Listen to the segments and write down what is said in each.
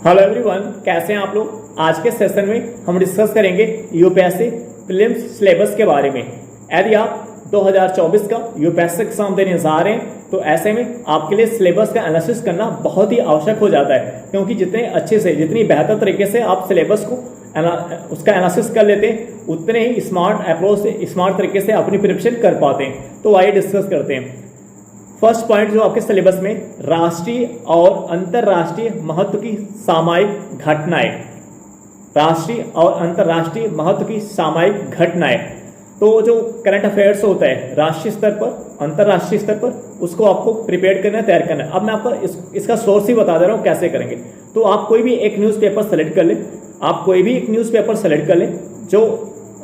Hello everyone, कैसे हैं आप लोग। आज के सेशन में हम डिस्कस करेंगे यूपीएससी प्रीलिम्स सिलेबस के बारे में। यदि आप 2024 का यूपीएससी एग्जाम देने जा रहे हैं तो ऐसे में आपके लिए सिलेबस का एनालिसिस करना बहुत ही आवश्यक हो जाता है, क्योंकि जितने अच्छे से जितनी बेहतर तरीके से आप सिलेबस को उसका एनालिसिस कर लेते हैं उतने ही स्मार्ट अप्रोच से स्मार्ट तरीके से अपनी प्रिपरेशन कर पाते हैं। तो आइए डिस्कस करते हैं। फर्स्ट पॉइंट जो आपके सिलेबस में राष्ट्रीय और अंतर्राष्ट्रीय महत्व की सामयिक घटनाएं, राष्ट्रीय और अंतर्राष्ट्रीय महत्व की सामयिक घटनाएं। तो जो करंट अफेयर्स होता है राष्ट्रीय स्तर पर अंतर्राष्ट्रीय स्तर पर, उसको आपको प्रिपेयर करना है, तैयार करना है। अब मैं आपको इसका सोर्स ही बता दे रहा हूँ कैसे करेंगे। तो आप कोई भी एक न्यूज़पेपर सेलेक्ट कर लें, आप कोई भी एक न्यूज़पेपर सेलेक्ट कर लें जो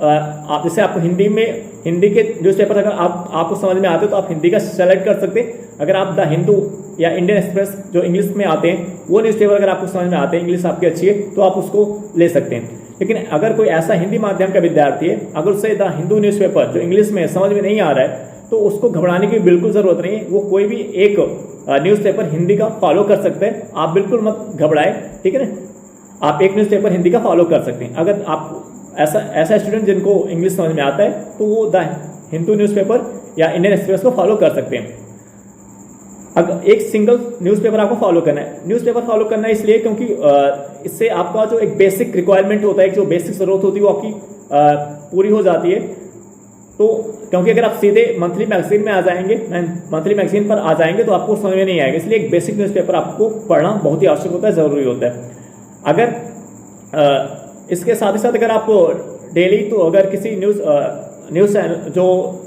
आप जैसे आपको हिंदी के न्यूज़पेपर अगर आपको समझ में आते हो तो आप हिंदी का सेलेक्ट कर सकते हैं। अगर आप द हिंदू या इंडियन एक्सप्रेस जो इंग्लिश में आते हैं वो न्यूज़पेपर अगर आपको समझ में आते हैं, इंग्लिश आपकी अच्छी है तो आप उसको ले सकते हैं। लेकिन अगर कोई ऐसा हिंदी माध्यम का विद्यार्थी है, अगर उसे द हिंदू न्यूज़पेपर जो इंग्लिश में समझ में नहीं आ रहा है तो उसको घबराने की बिल्कुल ज़रूरत नहीं है। वो कोई भी एक न्यूज़पेपर हिंदी का फॉलो कर सकते हैं, आप बिल्कुल मत घबराए, ठीक है ना। आप एक न्यूज़पेपर हिंदी का फॉलो कर सकते हैं। अगर आप ऐसा स्टूडेंट जिनको इंग्लिश समझ में आता है तो वो द हिंदू न्यूज़पेपर या इंडियन एक्सप्रेस को फॉलो कर सकते हैं। अगर एक सिंगल न्यूज़पेपर आपको फॉलो करना है, न्यूज़पेपर फॉलो करना है इसलिए क्योंकि इससे आपका जो एक बेसिक रिक्वायरमेंट होता है, जो बेसिक जरूरत होती है वो आपकी पूरी हो जाती है। तो क्योंकि अगर आप सीधे मंथली मैगजीन में आ जाएंगे, मंथली मैगजीन पर आ जाएंगे तो आपको समझ में नहीं आएगा, इसलिए एक बेसिक न्यूज़पेपर आपको पढ़ना बहुत ही आवश्यक होता है, जरूरी होता है। अगर इसके साथ ही साथ अगर आप डेली तो अगर किसी न्यूज़ जो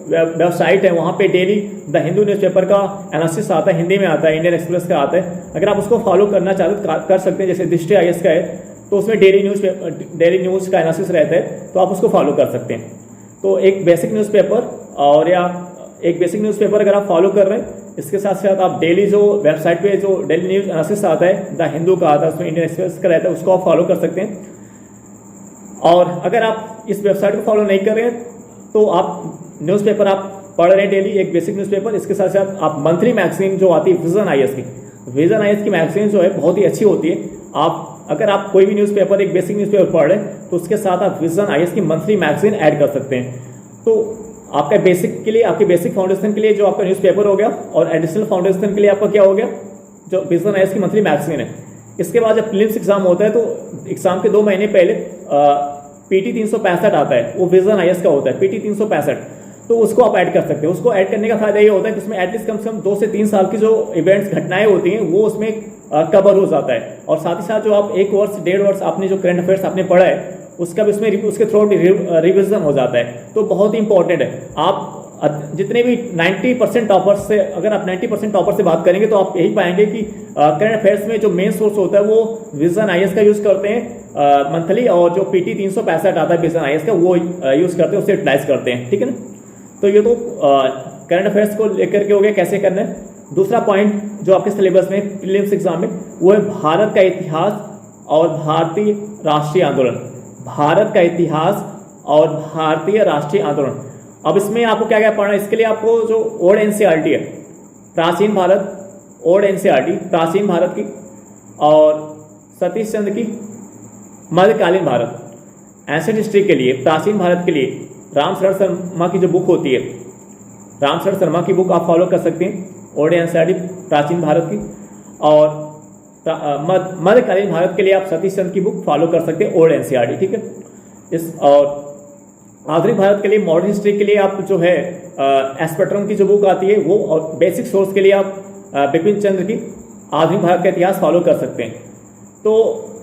वेबसाइट है वहाँ पे डेली द हिंदू न्यूज़पेपर का एनालिसिस आता है, हिंदी में आता है, इंडियन एक्सप्रेस का आता है, अगर आप उसको फॉलो करना चाहते तो कर सकते हैं। जैसे दृष्टि IAS का है तो उसमें डेली न्यूज़ का एनालिसिस रहता है तो आप उसको फॉलो कर सकते हैं। तो एक बेसिक न्यूज़पेपर और या एक बेसिक न्यूज़पेपर अगर आप फॉलो कर रहे हैं, इसके साथ साथ आप डेली जो वेबसाइट पे जो डेली न्यूज़ एनालिसिस आता है द हिंदू का आता है, उसमें इंडियन एक्सप्रेस का रहता है, उसको आप फॉलो कर सकते हैं। और अगर आप इस वेबसाइट को फॉलो नहीं कर रहे हैं तो आप न्यूज़पेपर आप पढ़ रहे हैं डेली, एक बेसिक न्यूज़पेपर, इसके साथ साथ आप मंथली मैगजीन जो आती है विजन IAS की मैगजीन जो है बहुत ही अच्छी होती है। अगर आप कोई भी न्यूज़पेपर एक बेसिक न्यूज़पेपर पढ़ रहे हैं तो उसके साथ आप विजन IAS की मंथली मैगजीन ऐड कर सकते हैं। तो आपका बेसिक के लिए, आपके बेसिक फाउंडेशन के लिए जो आपका न्यूज़पेपर हो गया, और एडिशनल फाउंडेशन के लिए आपका क्या हो गया, जो विजन IAS की मंथली मैगजीन है। इसके बाद जब प्रीलिम्स एग्जाम होता है तो एग्जाम के 2 महीने पहले PT 365 आता है, वो विजन IAS का होता है PT 365, तो उसको आप ऐड कर सकते हैं। उसको ऐड करने का फायदा ये होता है कि उसमें एटलीस्ट कम से कम 2 से 3 साल की जो इवेंट्स घटनाएं होती हैं वो उसमें कवर हो जाता है। और साथ ही साथ जो आप 1 वर्ष 1.5 वर्ष आपने जो करंट अफेयर्स आपने पढ़ा है उसका भी उसके थ्रू रिविजन हो जाता है, तो बहुत ही इंपॉर्टेंट है। आप जितने भी 90% टॉपर्स से, अगर आप 90% टॉपर से बात करेंगे तो आप यही पाएंगे कि करंट अफेयर्स में जो मेन सोर्स होता है वो विजन IAS का यूज करते हैं मंथली, और जो PT 365 आता है विजन IAS का वो यूज करते हैं, उससे यूटिलाइज करते हैं, ठीक है ना। तो ये तो करंट अफेयर्स को लेकर के हो गया कैसे करना है। दूसरा पॉइंट जो आपके सिलेबस में प्रीलिम्स एग्जाम में वो है भारत का इतिहास और भारतीय राष्ट्रीय आंदोलन। भारत का इतिहास और भारतीय राष्ट्रीय आंदोलन। अब इसमें आपको क्या क्या पढ़ना है, इसके लिए आपको जो ओल्ड NCERT है, प्राचीन भारत ओल्ड NCERT प्राचीन भारत की, और सतीश चंद्र की मध्यकालीन भारत एंशिएंट हिस्ट्री के लिए, प्राचीन भारत के लिए राम शरण शर्मा की जो बुक होती है, राम शरण शर्मा की बुक आप फॉलो कर सकते हैं, ओल्ड NCERT प्राचीन भारत की। और मध्यकालीन भारत के लिए आप सतीश चंद्र की बुक फॉलो कर सकते हैं, ओल्ड NCERT, ठीक है। और आधुनिक भारत के लिए, मॉडर्न हिस्ट्री के लिए आप जो है एस्पेक्ट्रम की जो बुक आती है वो, और बेसिक सोर्स के लिए आप बिपिन चंद्र की आधुनिक भारत का इतिहास फॉलो कर सकते हैं। तो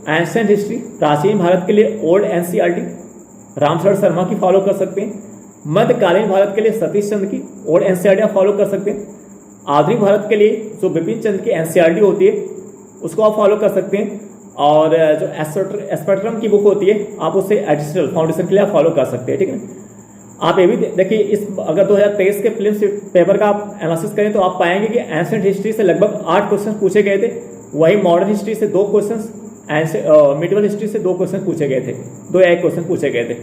एंशिएंट हिस्ट्री प्राचीन भारत के लिए ओल्ड NCERT रामशरण शर्मा की फॉलो कर सकते हैं। मध्यकालीन भारत के लिए सतीश चंद्र की ओल्ड NCERT आप फॉलो कर सकते हैं। आधुनिक भारत के लिए जो बिपिन चंद्र की NCERT होती है उसको आप फॉलो कर सकते हैं। और जो एस्पेक्ट्रम की बुक होती है आप उससे एडिशनल फाउंडेशन के लिए आप फॉलो कर सकते हैं, ठीक है ना। आप ये भी देखिए, इस अगर 2023 के प्रीलिम्स पेपर का आप एनालिसिस करें तो आप पाएंगे कि एंशिएंट हिस्ट्री से लगभग 8 क्वेश्चन पूछे गए थे, वही मॉडर्न हिस्ट्री से 2 क्वेश्चन, मिडिवल हिस्ट्री से 2 क्वेश्चन पूछे गए थे, 2 या 1 क्वेश्चन पूछे गए थे।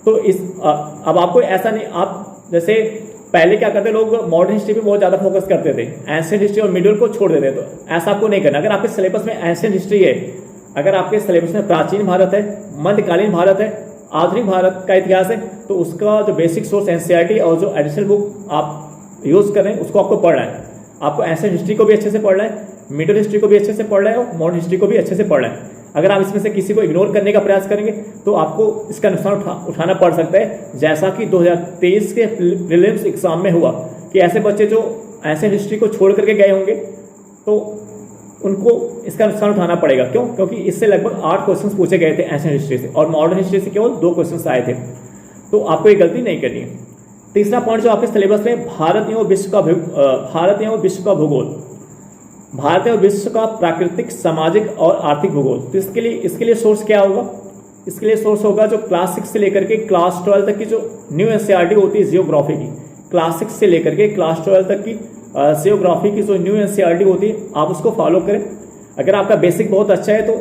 तो अब आपको ऐसा नहीं, आप जैसे पहले क्या करते लोग मॉडर्न हिस्ट्री पे बहुत ज्यादा फोकस करते थे, एंशिएंट हिस्ट्री और मिडिवल को छोड़ देते, तो ऐसा आपको नहीं करना। अगर आपके सिलेबस में एंशिएंट हिस्ट्री है अगर आपके सिलेबस में प्राचीन भारत है, मध्यकालीन भारत है, आधुनिक भारत का इतिहास है, तो उसका जो बेसिक सोर्स एनसीईआरटी और जो एडिशनल बुक आप यूज कर रहे हैं उसको आपको पढ़ना है। आपको एंशिएंट हिस्ट्री को भी अच्छे से पढ़ना है, मिडिल हिस्ट्री को भी अच्छे से पढ़ना है और मॉडर्न हिस्ट्री को भी अच्छे से पढ़ना है। अगर आप इसमें से किसी को इग्नोर करने का प्रयास करेंगे तो आपको इसका नुकसान उठाना पड़ सकता है, जैसा कि 2023 के प्रीलिम्स एग्जाम में हुआ कि ऐसे बच्चे जो एंशिएंट हिस्ट्री को छोड़ करके गए होंगे तो उनको इसका नुकसान उठाना पड़ेगा। क्यों? क्योंकि इससे लगभग 8 क्वेश्चन पूछे गए थे एंशिएंट हिस्ट्री से और मॉडर्न हिस्ट्री से केवल 2 क्वेश्चन आए थे। तो आपको ये गलती नहीं करनी है। तीसरा पॉइंट जो आपके सिलेबस में भारत एवं विश्व का भूगोल, भारत एवं विश्व का प्राकृतिक, सामाजिक और आर्थिक भूगोल। तो इसके लिए सोर्स क्या होगा? इसके लिए सोर्स होगा जो क्लास 6 से लेकर के क्लास 12 तक की जो न्यू एनसीईआरटी होती है जियोग्राफी की, क्लास 6 से लेकर के क्लास 12 तक की जियोग्राफी की जो न्यू एनसीईआरटी होती है आप उसको फॉलो करें। अगर आपका बेसिक बहुत अच्छा है तो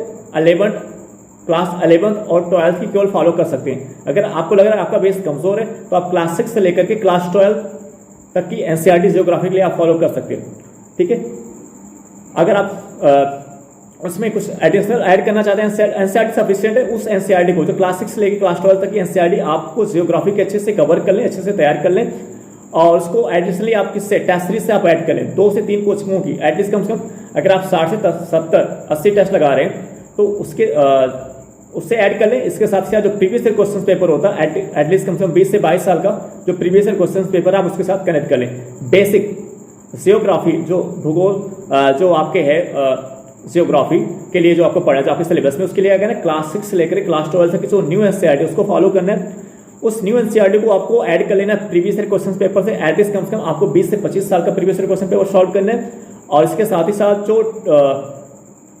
क्लास 11 और 12 की केवल फॉलो कर सकते हैं। अगर आपको लग रहा है आपका बेस कमजोर है तो आप क्लास 6 से लेकर के क्लास 12 तक की एनसीईआरटी जियोग्राफी के लिए आप फॉलो कर सकते हैं। ठीक है, अगर आप उसमें कुछ एडिशनल ऐड करना चाहते हैं, एनसीईआरटी सफिशिएंट है, उस एनसीईआरटी को जो क्लास 6 से लेकर क्लास 12 तक की एनसीईआरटी आपको जियोग्राफी के अच्छे से कवर कर लें, अच्छे से तैयार कर लें और उसको एडिशनली आप किससे टेस्ट सीरीज से आप ऐड कर लें। 2 से 3 कोचिंगों की एटलीस्ट कम से कम अगर आप 60 से 70 80 टेस्ट लगा रहे हैं तो उससे ऐड कर लें। इसके साथ साथ जो प्रीवियस ईयर क्वेश्चन पेपर होता है एटलीस्ट कम से कम 20 से 22 साल का जो प्रीवियस ईयर क्वेश्चन पेपर आप उसके साथ कनेक्ट कर लें। बेसिक जियोग्राफी जो भूगोल जो आपके है जियोग्राफी के लिए जो आपको पढ़ना है जो आपके सिलेबस में, उसके लिए अगर क्लास 6 से लेकर क्लास 12 तक की जो न्यू एनसीईआरटी उसको फॉलो करना है। उस न्यू एनसीईआरटी को आपको ऐड कर लेना प्रीवियस ईयर क्वेश्चन पेपर से एटलीस्ट कम से कम आपको 20 से 25 साल का previous year question paper solve करना है और इसके साथ ही साथ जो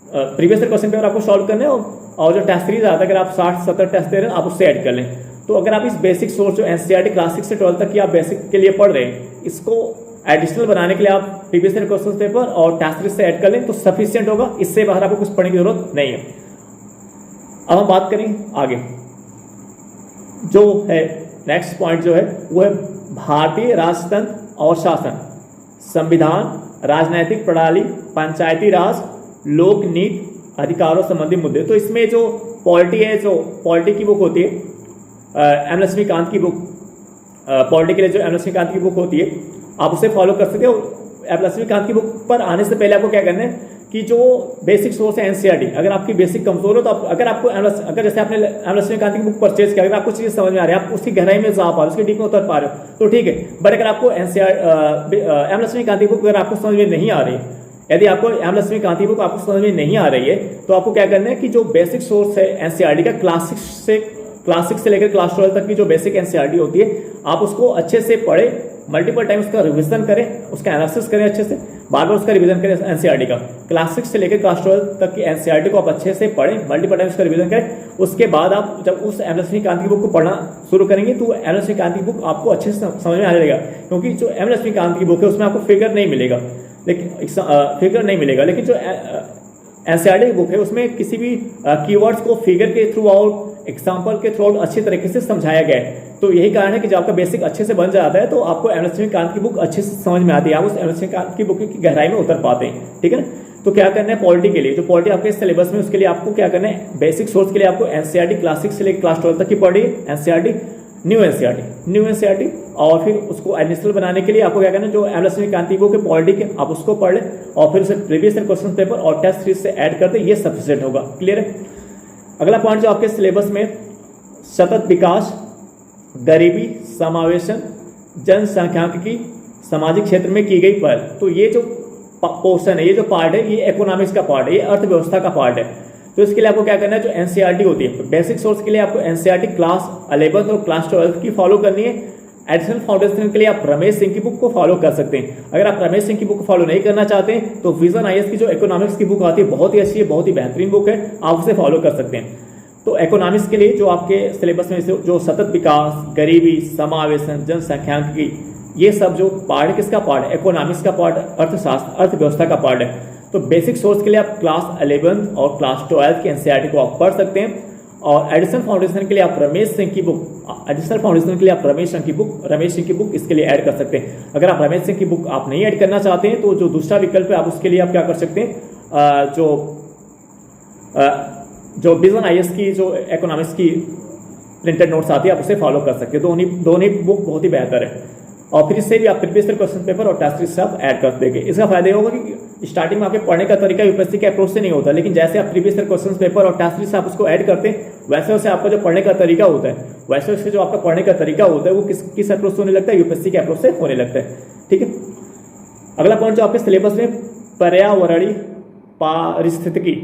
प्रीवियस ईयर क्वेश्चन पेपर आपको सॉल्व करना है और जो टेस्ट सीरीज आता है अगर आप 60-70 टेस्ट दे रहे हैं आप उससे ऐड कर लें। तो अगर आप इस बेसिक सोर्स जो एनसीईआरटी क्लास 6 से 12 तक की आप बेसिक के लिए पढ़ रहे हैं इसको एडिशनल बनाने के लिए आप प्रीवियस ईयर क्वेश्चन पेपर और टेस्ट सीरीज से ऐड कर लें तो सफिशिएंट होगा। इससे बाहर आपको कुछ पढ़ने की जरूरत नहीं है। अब हम बात करें आगे, जो है नेक्स्ट पॉइंट जो है वो है भारतीय राजतंत्र और शासन, संविधान, राजनैतिक प्रणाली, पंचायती राज, लोक नीति, अधिकारों संबंधी मुद्दे। तो इसमें जो पॉलिटी है, जो पॉलिटी की बुक होती है एम लक्ष्मीकांत की बुक, पॉलिटी के लिए जो एम लक्ष्मीकांत की बुक होती है आप उसे फॉलो कर सकते हो। एम लक्ष्मीकांत की बुक पर आने से पहले आपको क्या करना है कि जो बेसिक सोर्स है एनसीईआरटी, अगर आपकी बेसिक कमजोर हो तो अगर जैसे आपने एम लक्ष्मीकांत की बुक परचेज किया, अगर आपको चीजें समझ में आ रही है, आप उसकी गहराई में जा पा रहे हो, उसके डीप में उतर पा रहे हो तो ठीक है। बट अगर आपको एम लक्ष्मीकांत की बुक अगर आपको समझ में नहीं आ रही है, यदि आपको एम लक्ष्मीकांत की बुक आपको समझ में नहीं आ रही है तो आपको क्या करना है कि जो बेसिक सोर्स है एनसीईआरटी का क्लास 6 से लेकर क्लास 12 तक की जो बेसिक एनसीईआरटी होती है आप उसको अच्छे से पढ़ें, मल्टीपल टाइम उसका रिवीजन करें, उसका एनालिसिस करें, अच्छे से बार बार उसका रिवीजन करें एनसीईआरटी का। क्लास 6 से लेकर क्लास 12 तक की एनसीईआरटी को आप अच्छे से पढ़ें, मल्टीपल टाइम उसका रिवीजन करें। उसके बाद आप जब उस एम लक्ष्मीकांत की बुक को पढ़ना शुरू करेंगे तो एम लक्ष्मीकांत की बुक आपको अच्छे से समझ में आने लगेगा, क्योंकि जो एम लक्ष्मीकांत की बुक है उसमें आपको फिगर नहीं मिलेगा, लेकिन जो एनसीईआरटी की बुक है उसमें किसी भी कीवर्ड्स को फिगर के थ्रू आउट, एग्जाम्पल के थ्रू आउट अच्छी तरीके से समझाया गया है। तो यही कारण है कि जब आपका बेसिक अच्छे से बन जाता है तो आपको एम लक्ष्मीकांत की बुक अच्छे से समझ में आती है, आप उस एम लक्ष्मीकांत की बुक की गहराई में उतर पाते हैं। ठीक है ना। तो क्या करना है पॉलिटी के लिए, जो पॉलिटी आपके सिलेबस में उसके लिए आपको क्या करना है, बेसिक सोर्स के लिए आपको एनसीईआरटी क्लास 6 से लेकर क्लास 12 तक की पढ़ी एनसीईआरटी, न्यू एनसीईआरटी और फिर उसको एडिशनल बनाने के लिए आपको क्या करना है, जो एम लक्ष्मीकांत की बुक है पॉलिटी के आप उसको पढ़ लें और फिर उसे प्रीवियस ईयर क्वेश्चन पेपर और टेस्ट सीरीज से ऐड कर दे, ये सफिशिएंट होगा। क्लियर है। अगला पॉइंट जो आपके सिलेबस में सतत विकास, गरीबी समावेशन, जनसंख्यांकिकी, सामाजिक क्षेत्र में की गई पहल। तो ये जो पोर्शन है, ये जो पार्ट है, ये इकोनॉमिक्स का पार्ट है, ये अर्थव्यवस्था का पार्ट है। तो इसके लिए आपको क्या करना है, जो एनसीईआरटी होती है बेसिक सोर्स के लिए आपको एनसीईआरटी क्लास 11 और क्लास 12 की फॉलो करनी है। एडिशनल फाउंडेशन के लिए आप रमेश सिंह की बुक को फॉलो कर सकते हैं। अगर आप रमेश सिंह की बुक को फॉलो नहीं करना चाहते हैं तो विजन आईएएस की जो इकोनॉमिक्स की बुक आती है बहुत ही अच्छी है, बहुत ही बेहतरीन बुक है, आप उसे फॉलो कर सकते हैं। तो इकोनॉमिक्स के लिए जो आपके सिलेबस में जो सतत विकास, गरीबी, समावेशन, जनसंख्यांकिकी, ये सब जो पार्ट है किसका पार्ट है, इकोनॉमिक्स का पार्ट, अर्थशास्त्र अर्थव्यवस्था का पार्ट है। तो बेसिक सोर्स के लिए आप क्लास 11 और क्लास 12 की एनसीईआरटी को आप पढ़ सकते हैं और एडिशनल फाउंडेशन के लिए आप रमेश सिंह की बुक इसके लिए ऐड कर सकते हैं। अगर आप रमेश सिंह की बुक आप नहीं ऐड करना चाहते हैं तो जो दूसरा विकल्प है आप उसके लिए आप क्या कर सकते हैं, जो जो विजन आईएएस की जो इकोनॉमिक्स की प्रिंटेड नोट्स आती है आप उसे फॉलो कर सकते हैं। दोनों ही बुक बहुत ही बेहतर है, और फिर इससे भी आप प्रीवियस ईयर क्वेश्चन पेपर और टेस्ट सीरीज से आप ऐड कर देंगे। इसका फायदा ये होगा कि स्टार्टिंग में आपके पढ़ने का तरीका यूपीएससी के अप्रोच से नहीं होता, लेकिन जैसे आप प्रीवियस ईयर क्वेश्चन पेपर और टेस्ट सीरीज से आप उसको ऐड करते हैं, वैसे वैसे आपका जो पढ़ने का तरीका होता है, वैसे वैसे जो आपका पढ़ने का तरीका होता है वो किस अप्रोच से होने लगता है, यूपीएससी के अप्रोच से होने लगता है। ठीक है, अगला पॉइंट जो आपके सिलेबस में पर्यावरणीय पारिस्थितिकी,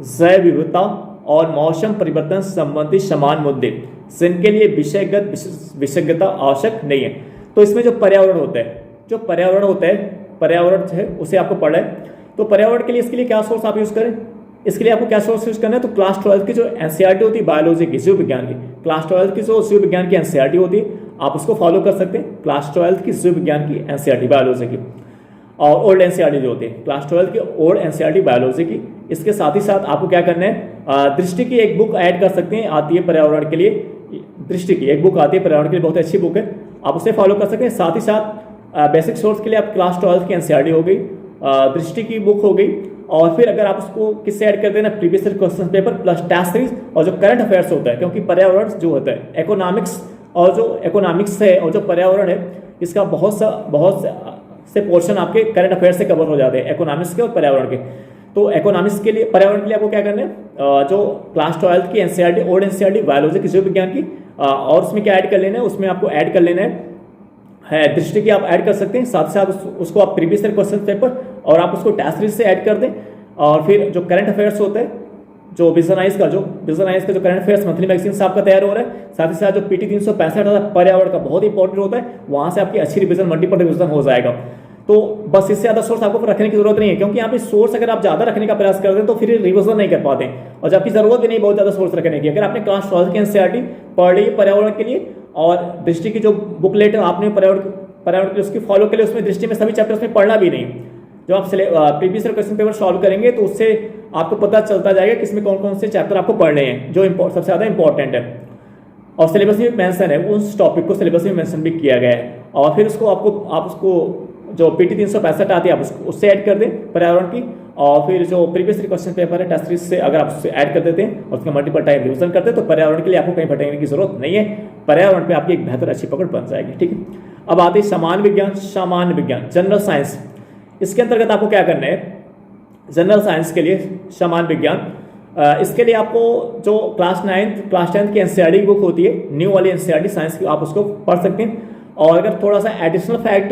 जैव विविधता और मौसम परिवर्तन संबंधी समान मुद्दे, जिनके लिए विषयगत विशेषज्ञता आवश्यक नहीं है। तो इसमें जो पर्यावरण होता है, पर्यावरण है उसे आपको पढ़ना है। तो पर्यावरण के लिए इसके लिए क्या सोर्स आप यूज करें, इसके लिए आपको क्या सोर्स यूज करना है, तो क्लास 12 की जो एनसीईआरटी होती है बायोलॉजी की, जीव विज्ञान की, क्लास 12 की जो जीव विज्ञान की एनसीईआरटी होती है आप उसको फॉलो कर सकते हैं। क्लास 12 की जीव विज्ञान की एनसीईआरटी बायोलॉजी की, और ओल्ड एनसीईआरटी जो होती है क्लास 12 की ओल्ड एनसीईआरटी बायोलॉजी की। इसके साथ ही साथ आपको क्या करना है, दृष्टि की एक बुक ऐड कर सकते हैं, आती है पर्यावरण के लिए, दृष्टि की एक बुक आती है पर्यावरण के लिए, बहुत अच्छी बुक है, आप उसे फॉलो कर सकते हैं। साथ ही साथ बेसिक सोर्स के लिए आप क्लास 12 की एनसीईआरटी हो गई, दृष्टि की बुक हो गई, और फिर अगर आप उसको किससे ऐड कर देना, previous year question paper plus test series और जो करंट अफेयर्स होता है, क्योंकि पर्यावरण जो होता है इकोनॉमिक्स, और जो इकोनॉमिक्स है और जो पर्यावरण है इसका बहुत से पोर्शन आपके करंट अफेयर से कवर हो जाते हैं, इकोनॉमिक्स के और पर्यावरण के। तो इकोनॉमिक्स के लिए, पर्यावरण के लिए आपको क्या करना है, जो क्लास 12 की एनसीईआरटी ओल्ड एनसीईआरटी बायोलॉजी की जीव विज्ञान की, और उसमें क्या ऐड कर लेना है, उसमें आपको ऐड कर लेना है दृष्टि की आप ऐड कर सकते हैं। साथ साथ उसको आप प्रीवियस ईयर क्वेश्चन पेपर और आप उसको टेस्ट सीरीज से ऐड कर दें। और फिर जो करंट अफेयर्स होता है, जो विजन आईएएस का जो करंट अफेयर्स मंथली मैगजीन से आपका तैयार हो रहा है, साथ ही साथ जो पीटी 365 पर्यावरण का बहुत इंपॉर्टेंट होता है, वहां से आपकी अच्छी रिविजन, मल्टीपल रिविजन हो जाएगा। तो बस इससे ज्यादा सोर्स आपको रखने की जरूरत नहीं है, क्योंकि यहाँ पे सोर्स अगर आप ज्यादा रखने का प्रयास करते हैं तो फिर रिविजन नहीं कर पाते, और जबकि जरूरत भी नहीं बहुत ज्यादा सोर्स रखने की। अगर आपने क्लास 12 की एनसीईआरटी पढ़ ली पर्यावरण के लिए, और दृष्टि की जो बुकलेट है आपने पर्यावरण के लिए उसकी फॉलो के लिए, उसमें दृष्टि में सभी चैप्टर्स में पढ़ना भी नहीं। जब आप previous year question paper solve करेंगे तो उससे आपको पता चलता जाएगा कि इसमें कौन कौन से चैप्टर आपको पढ़ने हैं जो सबसे ज्यादा इंपॉर्टेंट है, और सिलेबस में मेंशन है, उस टॉपिक को सिलेबस में मेंशन भी किया गया है। और फिर उसको आप उसको जो पीटी 365 आती है आप उससे ऐड कर दें पर्यावरण की, और फिर जो प्रीवियस ईयर क्वेश्चन पेपर है टेस्ट सीरीज से अगर आप उससे ऐड कर देते हैं और उसका मल्टीपल टाइम रिविजन करते हैं, तो पर्यावरण के लिए आपको कहीं भटकने की जरूरत नहीं है, पर्यावरण पे आपकी एक बेहतर अच्छी पकड़ बन जाएगी। ठीक है, अब आते हैं सामान्य विज्ञान जनरल साइंस। इसके अंतर्गत आपको क्या करना है, जनरल साइंस के लिए सामान्य विज्ञान, इसके लिए आपको जो क्लास 10th की एनसीईआरटी की बुक होती है, न्यू वाली एनसीईआरटी साइंस की, आप उसको पढ़ सकते हैं। और अगर थोड़ा सा एडिशनल फैक्ट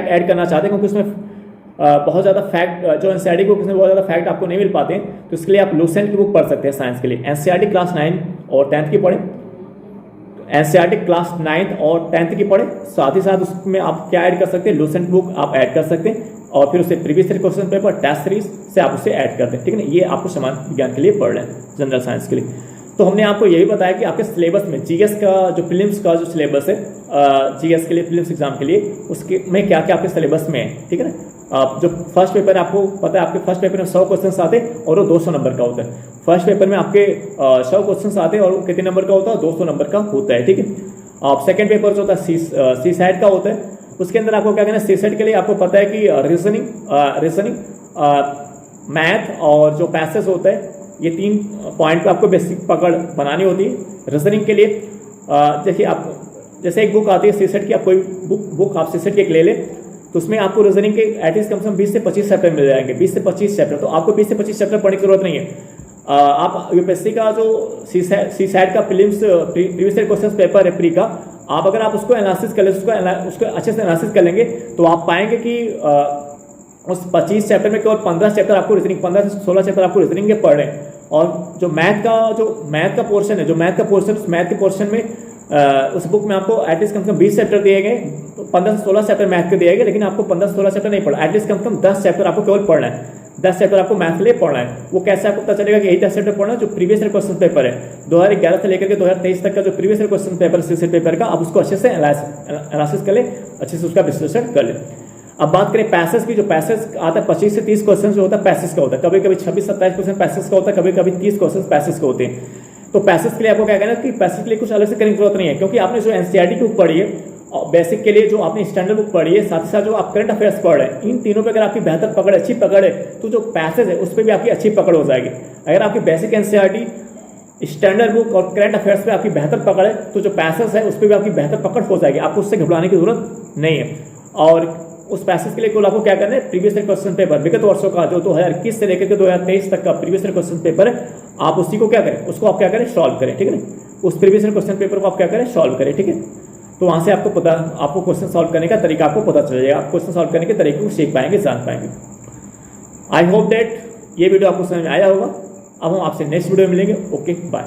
ऐड करना चाहते हैं, क्योंकि उसमें बहुत ज़्यादा फैक्ट जो एनसीईआरटी बुक उसमें बहुत ज़्यादा फैक्ट आपको नहीं मिल पाते हैं, तो इसके लिए आप लूसेंट की बुक पढ़ सकते हैं साइंस के लिए। एनसीईआरटी क्लास 9 और 10th की पढ़ें, एनसीईआरटी क्लास 9th और 10th की पढ़ें, साथ ही साथ उसमें आप क्या ऐड कर सकते हैं, लूसेंट बुक आप ऐड कर सकते हैं, और फिर उसे previous year question paper test series से आप उसे ऐड कर दें। ठीक है ना, ये आपको सामान्य विज्ञान के लिए पढ़ रहे हैं, जनरल साइंस के लिए। तो हमने आपको यही बताया कि आपके सिलेबस में जीएस का जो प्रीलिम्स का जो सिलेबस है, जीएस के लिए प्रीलिम्स एग्जाम के लिए, उसके में क्या क्या आपके सिलेबस में है। ठीक है ना, जो फर्स्ट पेपर आपको पता है, आपके फर्स्ट पेपर में 100 क्वेश्चन आते हैं और वो 200 नंबर का होता है। फर्स्ट पेपर में आपके 100 क्वेश्चन आते हैं और वो कितने नंबर का होता है, 200 नंबर का होता है। ठीक है, अब सेकेंड पेपर जो होता है सी सैट का होता है, उसके अंदर आपको क्या करना है, सी सैट के लिए आपको पता है कि रीजनिंग, मैथ और जो पैसेज होता है, ये 3 पॉइंट पे आपको बेसिक पकड़ बनानी होती है। रीजनिंग के लिए जैसे एक बुक आती है सीसेट की, आप कोई बुक आप सीसेट की एक ले ले, तो उसमें आपको रीजनिंग के एटलीस्ट कम से कम 20 से 25 चैप्टर मिल जाएंगे, 20 से 25 चैप्टर। तो आपको 20 से 25 चैप्टर पढ़ने की जरूरत नहीं है। आप यूपीएससी का जो सी सैट का prelims previous year question paper है प्री का, आप अगर आप उसको एनालिसिस कर ले, उसको अच्छे से एनालिसिस कर लेंगे, तो आप पाएंगे कि उस 25 चैप्टर में केवल 15 चैप्टर आपको रीजनिंग, 15 से 16 चैप्टर आपको रीजनिंग के पढ़ रहे हैं। और जो मैथ का पोर्शन है, उस मैथ के पोर्शन में उस बुक में आपको एटलीस्ट कम से कम 20 चैप्टर दिए गए, 15 से 16 चैप्टर मैथ के दिए गए, लेकिन आपको 15 से 16 चैप्टर नहीं पढ़ा, एटलीस्ट कम से कम 10 चैप्टर आपको केवल पढ़ना है। 10 चैप्टर आपको मैथ के लिए पढ़ना है। वो कैसे आपको पता चलेगा कि यही 10 चैप्टर पढ़ना है, जो प्रीवियस ईयर क्वेश्चन पेपर है 2011 से लेकर के 2023 तक का जो previous year question paper CSAT paper का, आप उसको अच्छे से एनालिसिस कर ले, अच्छे से उसका विश्लेषण कर ले। अब बात करें पैसेज की, जो पैसेज आता है 25 से 30 क्वेश्चन जो होता है पैसेज का होता है, कभी कभी 26-27 क्वेश्चन पैसेज का होता है, कभी कभी 30 क्वेश्चन पैसेज के होते हैं। तो पैसेज के लिए आपको क्या कहना है कि पैसेज के लिए कुछ अलग से करने की जरूरत नहीं है, क्योंकि आपने जो एनसीईआरटी की बुक पढ़ी है बेसिक के लिए जो आपने स्टैंडर्ड बुक पढ़ी है, साथ ही साथ जो आप करंट अफेयर्स पढ़ रहे हैं, इन तीनों पे अगर आपकी बेहतर पकड़, अच्छी पकड़ है, तो जो पैसेज है उस पर भी आपकी अच्छी पकड़ हो जाएगी। अगर आपकी बेसिक एनसीईआरटी, स्टैंडर्ड बुक और करंट अफेयर्स पे आपकी बेहतर पकड़ है, तो जो पैसेज है उस पर भी आपकी बेहतर पकड़ हो जाएगी, आपको उससे घबराने की जरूरत नहीं है। और उस पैसेज के लिए केवल आपको क्या करना है, प्रीवियस ईयर क्वेश्चन पेपर, विगत वर्षों का जो 2021 से लेकर के 2023 तक का प्रीवियस ईयर क्वेश्चन पेपर है, आप उसी को क्या करें, उसको आप क्या करें, सॉल्व करें, ठीक है ना। उस प्रीवियस ईयर क्वेश्चन पेपर को आप क्या करें, सॉल्व करें, ठीक है। तो वहां से आपको क्वेश्चन सॉल्व करने का तरीका आपको पता चल जाएगा, आप क्वेश्चन सॉल्व करने के तरीके को सीख पाएंगे, जान पाएंगे। आई होप दैट ये वीडियो आपको समझ में आया होगा। अब हम आपसे नेक्स्ट वीडियो में मिलेंगे। Okay, bye.